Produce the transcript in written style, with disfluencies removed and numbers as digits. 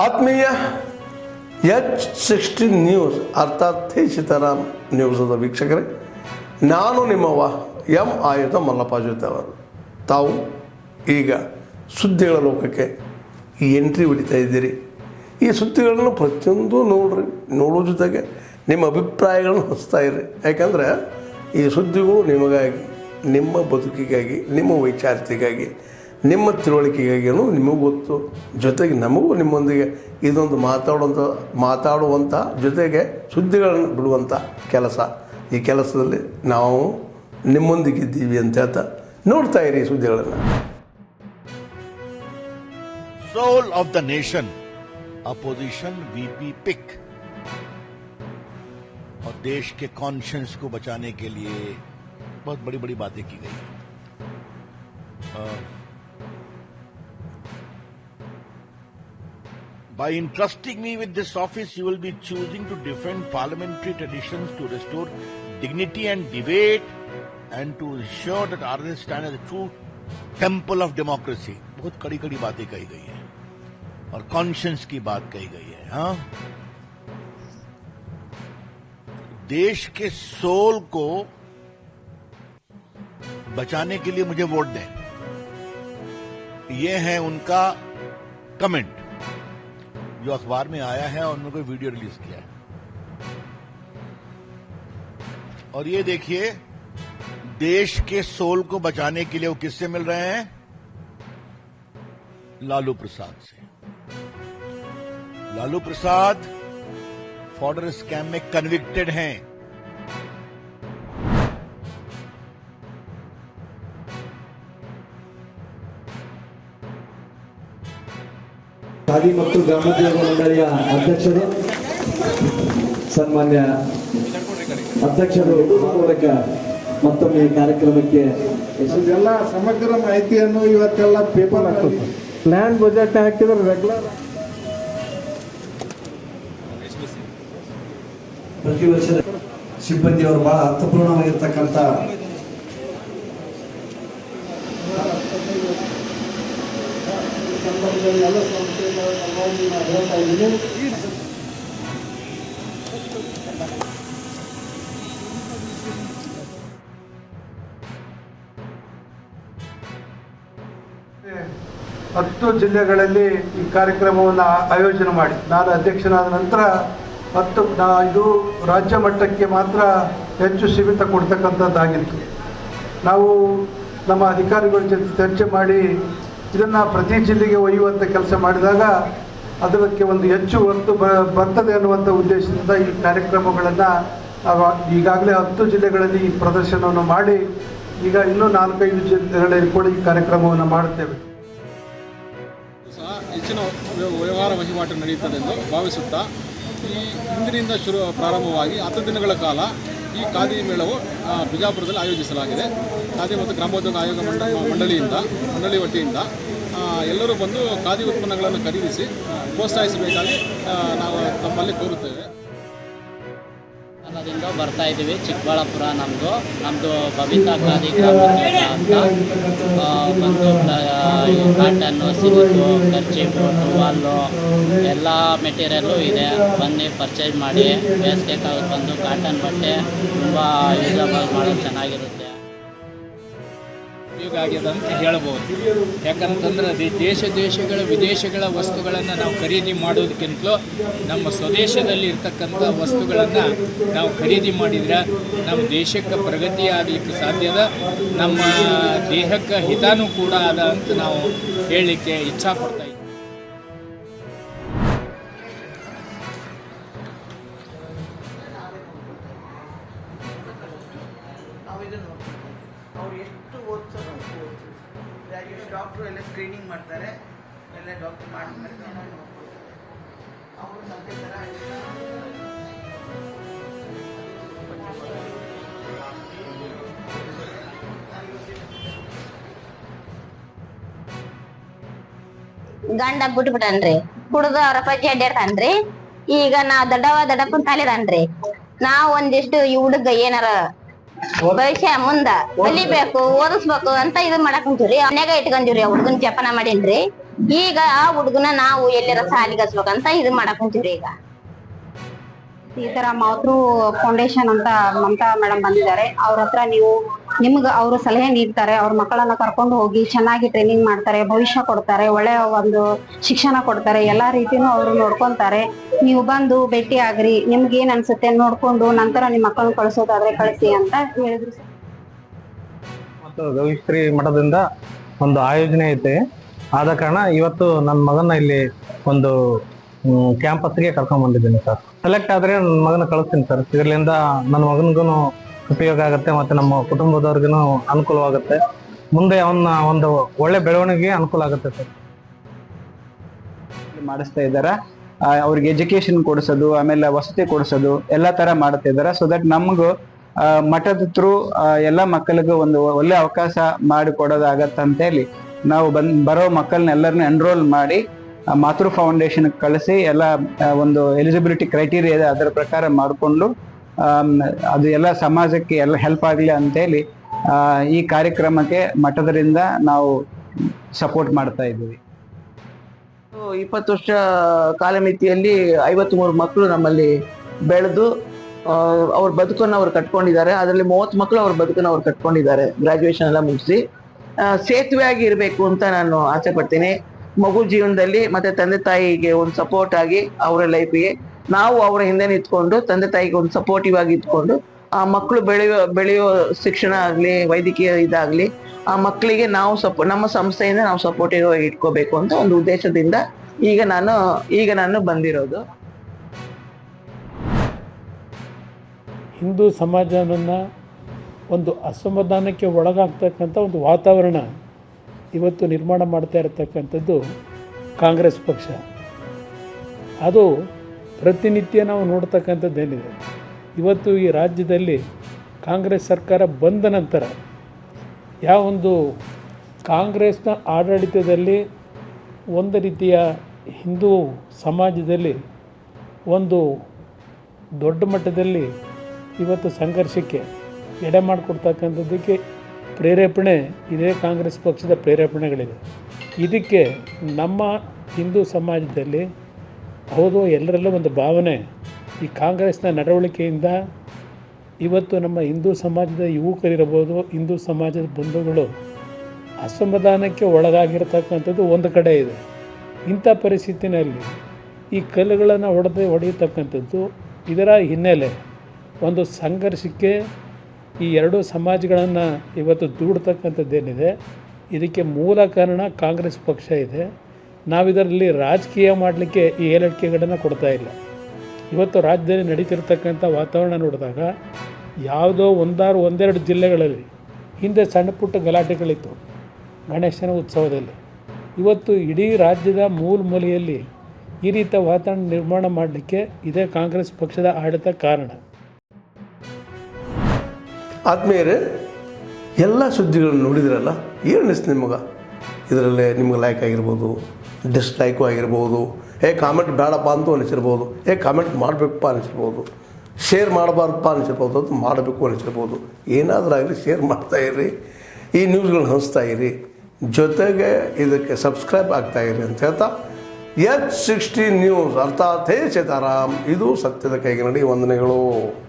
ಆತ್ಮೀಯ H16 news ಅರ್ಥಾತ್ ಸೀತಾರಾಮ್ ನ್ಯೂಸದ ವೀಕ್ಷಕರೇ, ನಾನು ನಿಮ್ಮವ ಎಂ ಆಯುಧ ಮಲ್ಲಪ್ಪ ಜೊತೆ ಅವರು. ತಾವು ಈಗ ಸುದ್ದಿಗಳ ಲೋಕಕ್ಕೆ ಎಂಟ್ರಿ ಹೊಡಿತಾ ಇದ್ದೀರಿ. ಈ ಸುದ್ದಿಗಳನ್ನು ಪ್ರತಿಯೊಂದು ನೋಡೋ ಜೊತೆಗೆ ನಿಮ್ಮ ಅಭಿಪ್ರಾಯಗಳನ್ನು ಹಚ್ತಾ ಇರಿ. ಯಾಕಂದರೆ ಈ ಸುದ್ದಿಗಳು ನಿಮಗಾಗಿ, ನಿಮ್ಮ ಬದುಕಿಗಾಗಿ, ನಿಮ್ಮ ವೈಚಾರಿಕೆಗಾಗಿ, ನಿಮ್ಮ ತಿಳುವಳಿಕೆಗಾಗಿಯೂ ನಿಮಗೂ ಗೊತ್ತು. ಜೊತೆಗೆ ನಮಗೂ ನಿಮ್ಮೊಂದಿಗೆ ಇದೊಂದು ಮಾತಾಡುವಂಥ ಜೊತೆಗೆ ಸುದ್ದಿಗಳನ್ನು ಬಿಡುವಂಥ ಕೆಲಸ. ಈ ಕೆಲಸದಲ್ಲಿ ನಾವು ನಿಮ್ಮೊಂದಿಗಿದ್ದೀವಿ ಅಂತ ಹೇಳ್ತಾ ನೋಡ್ತಾ ಇರಿ ಸುದ್ದಿಗಳನ್ನು. Soul of the nation opposition VP pick और देश के कॉन्शियंस को बचाने के लिए बहुत बड़ी बड़ी बातें की गई. By entrusting me with this office, you will be choosing to defend parliamentary traditions, to restore dignity and debate, and to ensure that RNS stand as a true temple of democracy. बहुत कड़ी कड़ी बातें कही गई है और conscience की बात कही गई है. हाँ, देश के सोल को बचाने के लिए मुझे वोट दें, ये है उनका कमेंट जो अखबार में आया है और उन्होंने कोई वीडियो रिलीज किया है. और ये देखिए, देश के सोल को बचाने के लिए वो किससे मिल रहे हैं? लालू प्रसाद से. लालू प्रसाद फॉर्डर स्कैम में कन्विक्टेड हैं. ಖಾದಿ ಮತ್ತು ಗ್ರಾಮೋದ್ಯೋಗ ಮಂಡಳಿಯ ಅಧ್ಯಕ್ಷರು, ಸನ್ಮಾನ್ಯ ಅಧ್ಯಕ್ಷರು ಮೂಲಕ ಮತ್ತೊಮ್ಮೆ ಕಾರ್ಯಕ್ರಮಕ್ಕೆ ಇದೆಲ್ಲ ಸಮಗ್ರ ಮಾಹಿತಿಯನ್ನು ಇವತ್ತೆಲ್ಲ ಪೇಪರ್ ಹಾಕ್ತದೆ. ಪ್ಲಾನ್ ಬಜೆಟ್ ಹಾಕಿದ್ರೆ ರೆಗ್ಯುಲರ್ ಪ್ರತಿ ವರ್ಷದ ಸಿಬ್ಬಂದಿಯವರು ಬಹಳ ಅರ್ಥಪೂರ್ಣವಾಗಿರ್ತಕ್ಕಂಥ ಹತ್ತು ಜಿಲ್ಲೆಗಳಲ್ಲಿ ಈ ಕಾರ್ಯಕ್ರಮವನ್ನು ಆಯೋಜನೆ ಮಾಡಿ ನಾನು ಅಧ್ಯಕ್ಷನಾದ ನಂತರ ಇದು ರಾಜ್ಯ ಮಟ್ಟಕ್ಕೆ ಮಾತ್ರ ಹೆಚ್ಚು ಸೀಮಿತ ಕೊಡ್ತಕ್ಕಂಥದ್ದಾಗಿತ್ತು. ನಾವು ನಮ್ಮ ಅಧಿಕಾರಿಗಳ ಜೊತೆ ಚರ್ಚೆ ಮಾಡಿ ಇದನ್ನು ಪ್ರತಿ ಜಿಲ್ಲೆಗೆ ಒಯ್ಯುವಂಥ ಕೆಲಸ ಮಾಡಿದಾಗ ಅದಕ್ಕೆ ಒಂದು ಹೆಚ್ಚು ಒತ್ತು ಬರ್ತದೆ ಅನ್ನುವಂಥ ಉದ್ದೇಶದಿಂದ ಈ ಕಾರ್ಯಕ್ರಮಗಳನ್ನು ನಾವು ಈಗಾಗಲೇ 10 ಜಿಲ್ಲೆಗಳಲ್ಲಿ ಈ ಪ್ರದರ್ಶನವನ್ನು ಮಾಡಿ ಈಗ ಇನ್ನೂ 4-5 ಜಿಲ್ಲೆಗಳಲ್ಲಿ ಕೂಡ ಈ ಕಾರ್ಯಕ್ರಮವನ್ನು ಮಾಡುತ್ತೇವೆ. ಹೆಚ್ಚಿನ ವ್ಯವಹಾರ ವಹಿವಾಟು ನಡೆಯುತ್ತದೆ ಎಂದು ಭಾವಿಸುತ್ತಾ ಈ ಇಂದಿನಿಂದ ಪ್ರಾರಂಭವಾಗಿ 10 ದಿನಗಳ ಕಾಲ ಈ ಖಾದಿ ಮೇಳವು ಬಿಜಾಪುರದಲ್ಲಿ ಆಯೋಜಿಸಲಾಗಿದೆ. ಖಾದಿ ಮತ್ತು ಗ್ರಾಮೋದ್ಯೋಗ ಆಯೋಗ ಮಂಡಳಿ ವತಿಯಿಂದ ಎಲ್ಲರೂ ಬಂದು ಖಾದಿ ಉತ್ಪನ್ನಗಳನ್ನು ಖರೀದಿಸಿ ಪ್ರೋತ್ಸಾಹಿಸಬೇಕಾಗಿ ನಾವು ತಮ್ಮಲ್ಲಿ ಕೋರುತ್ತೇವೆ. ದಿಂದ ಬರ್ತಾ ಇದ್ದೀವಿ. ಚಿಕ್ಕಬಳ್ಳಾಪುರ ನಮ್ಮದು ಬಬಿತಾ ಖಾದಿ ಗ್ರಾಮೋದ್ಯೋಗ ಅಂತ ಬಂದು ಕಾಟನ್ನು, ಸಿಲ್ಕು, ಕರ್ಚೀಫು, ಟುವಾಲು ಎಲ್ಲ ಮೆಟೀರಿಯಲ್ಲು ಇದೆ. ಬನ್ನಿ ಪರ್ಚೇಸ್ ಮಾಡಿ. ಬೇಸಿಗೆ ಕಾಲಕ್ಕೆ ಬಂದು ಕಾಟನ್ ಬಟ್ಟೆ ತುಂಬ ಯೂಸಬಲ್ ಮಾಡೋದು ಚೆನ್ನಾಗಿರುತ್ತೆ. ಉಪಯೋಗ ಆಗಿದೆ ಅಂತ ಹೇಳ್ಬೋದು. ಯಾಕಂತಂದ್ರೆ ದೇಶಗಳ ವಿದೇಶಗಳ ವಸ್ತುಗಳನ್ನು ನಾವು ಖರೀದಿ ಮಾಡೋದಕ್ಕಿಂತಲೂ ನಮ್ಮ ಸ್ವದೇಶದಲ್ಲಿ ಇರ್ತಕ್ಕಂಥ ವಸ್ತುಗಳನ್ನು ನಾವು ಖರೀದಿ ಮಾಡಿದರೆ ನಮ್ಮ ದೇಶಕ್ಕೆ ಪ್ರಗತಿ ಆಗಲಿಕ್ಕೆ ಸಾಧ್ಯದ, ನಮ್ಮ ದೇಹಕ್ಕೆ ಹಿತನೂ ಕೂಡ ಅದ ಅಂತ ನಾವು ಹೇಳಲಿಕ್ಕೆ ಇಚ್ಛಾಪಡ್ತಾ ಇದ್ದೀವಿ. ಅವ್ರು ಎಷ್ಟು ಓದ್ತಾರೆ ಡಾಕ್ಟ್ರು ಎಲ್ಲ ಸ್ಕ್ರೀನಿಂಗ್ ಮಾಡ್ತಾರೆ. ಎಲ್ಲ ಡಾಕ್ಟ್ರು ಮಾಡಿದ್ಮೇಲೆ ಅವರು ಸಂತೆ ಥರ ಗಂಡ ಬಿಟ್ಬಿಟ್ಟನ್ರಿ. ಕುಡ್ದು ಅವ್ರ ಅಪ್ಪಾಜಿ ಅಡ್ಡಾಡ್ತಾನ್ರಿ. ಈಗ ನಾವ್ ದೊಡ್ಡಪ್ಪನ ತಾಲಿದನ್ರಿ. ನಾವ್ ಒಂದಿಷ್ಟು ಈ ಹುಡುಗ ಏನಾರ ಭವಿಷ್ಯ ಮುಂದ ಕಲಿಬೇಕು, ಓದಿಸ್ಬೇಕು ಅಂತ ಇದು ಮಾಡಕ್ ಕುಂತೀವ್ರಿ. ಮನ್ಯಾಗ ಇಟ್ಕೊಂಡಿವ್ರಿ. ಹುಡುಗನ್ ಜಪನ ಮಾಡೀನ್ರಿ. ಈಗ ಆ ಹುಡುಗನ ನಾವು ಎಲ್ಲಾರ ಸಾಲಿಗೆ ಹಚ್ಬೇಕಂತ ಇದು ಮಾಡಕ್ ಕುಂತೀವ್ರಿ. ಈಗ ಈ ತರ ಮಾತೃ ಫೌಂಡೇಶನ್ ಅಂತ ಮಮತಾ ಮೇಡಮ್ ಬಂದಿದ್ದಾರೆ. ಅವ್ರ ಹತ್ರ ನೀವು ನಿಮ್ಗೆ ಅವರು ಸಲಹೆ ನೀಡ್ತಾರೆ. ಅವ್ರ ಮಕ್ಕಳನ್ನ ಕರ್ಕೊಂಡು ಹೋಗಿ ಚೆನ್ನಾಗಿ ಟ್ರೈನಿಂಗ್ ಮಾಡ್ತಾರೆ, ಭವಿಷ್ಯ ಕೊಡ್ತಾರೆ, ಒಳ್ಳೆಯ ಒಂದು ಶಿಕ್ಷಣ ಕೊಡ್ತಾರೆ, ಎಲ್ಲಾ ರೀತಿನೂ ಅವರು ನೋಡ್ಕೊಂತಾರೆ. ನೀವು ಬಂದು ಭೇಟಿ ಆಗ್ರಿ, ನಿಮ್ಗೆ ಏನ್ ಅನ್ಸುತ್ತೆ ನೋಡ್ಕೊಂಡು ನಂತರ ನಿಮ್ಮ ಮಕ್ಕಳನ್ನ ಕಳಿಸೋದಾದ್ರೆ ಕಳಿಸಿ ಅಂತ ಹೇಳಿದ್ರು. ಮತ್ತು ಗವಿಶ್ರೀ ಮಠದಿಂದ ಒಂದು ಆಯೋಜನೆ ಐತೆ. ಆದ ಕಾರಣ ಇವತ್ತು ನನ್ನ ಮಗನ ಇಲ್ಲಿ ಒಂದು ಕ್ಯಾಂಪಸ್ಗೆ ಕರ್ಕೊಂಡ್ ಬಂದಿದ್ದೀನಿ ಸರ್. ಸೆಲೆಕ್ಟ್ ಆದ್ರೆ ನನ್ನ ಮಗನ ಕಳಿಸ್ತೀನಿ ಸರ್. ಇದರಿಂದ ನನ್ನ ಮಗನಿಗೂ ಉಪಯೋಗ ಆಗುತ್ತೆ ಮತ್ತೆ ನಮ್ಮ ಕುಟುಂಬದವ್ರಿಗೂ ಅನುಕೂಲವಾಗುತ್ತೆ. ಮುಂದೆ ಅವನ ಒಂದು ಒಳ್ಳೆ ಬೆಳವಣಿಗೆಗೆ ಅನುಕೂಲ ಆಗುತ್ತೆ ಸರ್. ಮಾಡಿಸ್ತಾ ಇದ್ದಾರೆ. ಅವ್ರಿಗೆ ಎಜುಕೇಶನ್ ಕೊಡಿಸೋದು, ಆಮೇಲೆ ವಸತಿ ಕೊಡಿಸೋದು ಎಲ್ಲ ತರ ಮಾಡ್ತಾ ಇದ್ದಾರೆ. ಸೊ ದಟ್ ನಮಗೂ ಮಠದ ಥ್ರೂ ಎಲ್ಲ ಮಕ್ಕಳಿಗೂ ಒಂದು ಒಳ್ಳೆ ಅವಕಾಶ ಮಾಡಿಕೊಡೋದಾಗತ್ತೆ ಅಂತೇಳಿ ನಾವು ಬರೋ ಮಕ್ಕಳನ್ನೆಲ್ಲರನ್ನೂ ಎನ್ರೋಲ್ ಮಾಡಿ ಮಾತೃ ಫೌಂಡೇಶನ್ ಕಳಿಸಿ ಎಲ್ಲ ಒಂದು ಎಲಿಜಿಬಿಲಿಟಿ ಕ್ರೈಟೀರಿಯಾ ಇದೆ, ಅದರ ಪ್ರಕಾರ ಮಾಡಿಕೊಂಡು ಅದು ಎಲ್ಲ ಸಮಾಜಕ್ಕೆ ಎಲ್ಲ ಹೆಲ್ಪ್ ಆಗಲಿ ಅಂತೇಳಿ ಈ ಕಾರ್ಯಕ್ರಮಕ್ಕೆ ಮಠದರಿಂದ ನಾವು ಸಪೋರ್ಟ್ ಮಾಡ್ತಾ ಇದ್ದೀವಿ. 20 ವರ್ಷ ಕಾಲಮಿತಿಯಲ್ಲಿ 53 ಮಕ್ಕಳು ನಮ್ಮಲ್ಲಿ ಬೆಳೆದು ಅವ್ರ ಬದುಕನ್ನು ಅವ್ರು ಕಟ್ಕೊಂಡಿದ್ದಾರೆ. ಅದರಲ್ಲಿ 30 ಮಕ್ಕಳು ಅವ್ರ ಬದುಕನ್ನು ಅವ್ರು ಕಟ್ಕೊಂಡಿದ್ದಾರೆ, ಗ್ರಾಜುಯೇಷನ್ ಎಲ್ಲ ಮುಗಿಸಿ. ಸೇತುವೆಯಾಗಿ ಇರಬೇಕು ಅಂತ ನಾನು ಆಸೆ ಪಡ್ತೀನಿ. ಮಗು ಜೀವನದಲ್ಲಿ ಮತ್ತೆ ತಂದೆ ತಾಯಿಗೆ ಒಂದು ಸಪೋರ್ಟ್ ಆಗಿ ಅವರ ಲೈಫಿಗೆ ನಾವು ಅವರ ಹಿಂದೆ ನಿಂತ್ಕೊಂಡು ತಂದೆ ತಾಯಿಗೆ ಒಂದು ಸಪೋರ್ಟಿವ್ ಆಗಿ ಇಟ್ಕೊಂಡು ಆ ಮಕ್ಕಳು ಬೆಳೆಯೋ ಶಿಕ್ಷಣ ಆಗಲಿ ವೈದ್ಯಕೀಯ ಇದಾಗಲಿ ಆ ಮಕ್ಕಳಿಗೆ ನಾವು ನಮ್ಮ ಸಂಸ್ಥೆಯಿಂದ ನಾವು ಸಪೋರ್ಟಿವ್ ಆಗಿ ಇಟ್ಕೋಬೇಕು ಅಂತ ಒಂದು ಉದ್ದೇಶದಿಂದ ಈಗ ನಾನು ಬಂದಿರೋದು. ಹಿಂದೂ ಸಮಾಜವನ್ನು ಒಂದು ಅಸಮಾಧಾನಕ್ಕೆ ಒಳಗಾಗ್ತಕ್ಕಂಥ ಒಂದು ವಾತಾವರಣ ಇವತ್ತು ನಿರ್ಮಾಣ ಮಾಡ್ತಾ ಇರತಕ್ಕಂಥದ್ದು ಕಾಂಗ್ರೆಸ್ ಪಕ್ಷ. ಅದು ಪ್ರತಿನಿತ್ಯ ನಾವು ನೋಡ್ತಕ್ಕಂಥದ್ದೇನಿದೆ. ಇವತ್ತು ಈ ರಾಜ್ಯದಲ್ಲಿ ಕಾಂಗ್ರೆಸ್ ಸರ್ಕಾರ ಬಂದ ನಂತರ ಯಾವೊಂದು ಕಾಂಗ್ರೆಸ್ನ ಆಡಳಿತದಲ್ಲಿ ಒಂದು ರೀತಿಯ ಹಿಂದೂ ಸಮಾಜದಲ್ಲಿ ಒಂದು ದೊಡ್ಡ ಮಟ್ಟದಲ್ಲಿ ಇವತ್ತು ಸಂಘರ್ಷಕ್ಕೆ ಎಡೆ ಮಾಡಿಕೊಡ್ತಕ್ಕಂಥದ್ದಕ್ಕೆ ಪ್ರೇರೇಪಣೆ ಇದೇ ಕಾಂಗ್ರೆಸ್ ಪಕ್ಷದ ಪ್ರೇರೇಪಣೆಗಳಿದೆ. ಇದಕ್ಕೆ ನಮ್ಮ ಹಿಂದೂ ಸಮಾಜದಲ್ಲಿ ಹೌದು ಎಲ್ಲರಲ್ಲೂ ಒಂದು ಭಾವನೆ, ಈ ಕಾಂಗ್ರೆಸ್ನ ನಡವಳಿಕೆಯಿಂದ ಇವತ್ತು ನಮ್ಮ ಹಿಂದೂ ಸಮಾಜದ ಯುವಕರಿರ್ಬೋದು, ಹಿಂದೂ ಸಮಾಜದ ಬಂಧುಗಳು ಅಸಮಾಧಾನಕ್ಕೆ ಒಳಗಾಗಿರ್ತಕ್ಕಂಥದ್ದು ಒಂದು ಕಡೆ ಇದೆ. ಇಂಥ ಪರಿಸ್ಥಿತಿನಲ್ಲಿ ಈ ಕಲ್ಲುಗಳನ್ನು ಹೊಡೆಯತಕ್ಕಂಥದ್ದು ಇದರ ಹಿನ್ನೆಲೆ ಒಂದು ಸಂಘರ್ಷಕ್ಕೆ ಈ ಎರಡೂ ಸಮಾಜಗಳನ್ನು ಇವತ್ತು ದೂಡ್ತಕ್ಕಂಥದ್ದೇನಿದೆ, ಇದಕ್ಕೆ ಮೂಲ ಕಾರಣ ಕಾಂಗ್ರೆಸ್ ಪಕ್ಷ ಇದೆ. ನಾವಿದರಲ್ಲಿ ರಾಜಕೀಯ ಮಾಡಲಿಕ್ಕೆ ಈ ಹೇಳಿಕೆಗಳನ್ನು ಕೊಡ್ತಾ ಇಲ್ಲ. ಇವತ್ತು ರಾಜ್ಯದಲ್ಲಿ ನಡೀತಿರ್ತಕ್ಕಂಥ ವಾತಾವರಣ ನೋಡಿದಾಗ ಯಾವುದೋ ಒಂದೆರಡು ಜಿಲ್ಲೆಗಳಲ್ಲಿ ಹಿಂದೆ ಸಣ್ಣ ಪುಟ್ಟ ಗಲಾಟೆಗಳಿತ್ತು ಗಣೇಶನ ಉತ್ಸವದಲ್ಲಿ. ಇವತ್ತು ಇಡೀ ರಾಜ್ಯದ ಮೂಲೆಯಲ್ಲಿ ಈ ರೀತಿಯ ವಾತಾವರಣ ನಿರ್ಮಾಣ ಮಾಡಲಿಕ್ಕೆ ಇದೇ ಕಾಂಗ್ರೆಸ್ ಪಕ್ಷದ ಆಡಳಿತ ಕಾರಣ. ಆದ್ಮೇಲೆ ಎಲ್ಲ ಸುದ್ದಿಗಳನ್ನು ನೋಡಿದ್ರಲ್ಲ, ಏನು ಅನಿಸ್ತು ನಿಮಗೆ? ಇದರಲ್ಲೇ ನಿಮ್ಗೆ ಲೈಕ್ ಆಗಿರ್ಬೋದು, ಡಿಸ್ಲೈಕು ಆಗಿರ್ಬೋದು, ಕಾಮೆಂಟ್ ಬೇಡಪ್ಪ ಅಂತೂ ಅನಿಸಿರ್ಬೋದು, ಕಾಮೆಂಟ್ ಮಾಡಬೇಕಪ್ಪ ಅನಿಸಿರ್ಬೋದು, ಶೇರ್ ಮಾಡಬಾರ್ದಪ್ಪ ಅನಿಸಿರ್ಬೋದು, ಅದು ಮಾಡಬೇಕು ಅನಿಸಿರ್ಬೋದು. ಏನಾದರೂ ಆಗಲಿ ಶೇರ್ ಮಾಡ್ತಾಯಿರಿ, ಈ ನ್ಯೂಸ್ಗಳನ್ನ ಹಂಚ್ತಾ ಇರಿ, ಜೊತೆಗೆ ಇದಕ್ಕೆ ಸಬ್ಸ್ಕ್ರೈಬ್ ಆಗ್ತಾಯಿರಿ ಅಂತ ಹೇಳ್ತಾ H16 ನ್ಯೂಸ್ ಅರ್ಥಾತ್ ಹೇ ಸೀತಾರಾಮ್, ಇದು ಸತ್ಯದ ಕೈಗೆ ನಡಿ. ವಂದನೆಗಳು.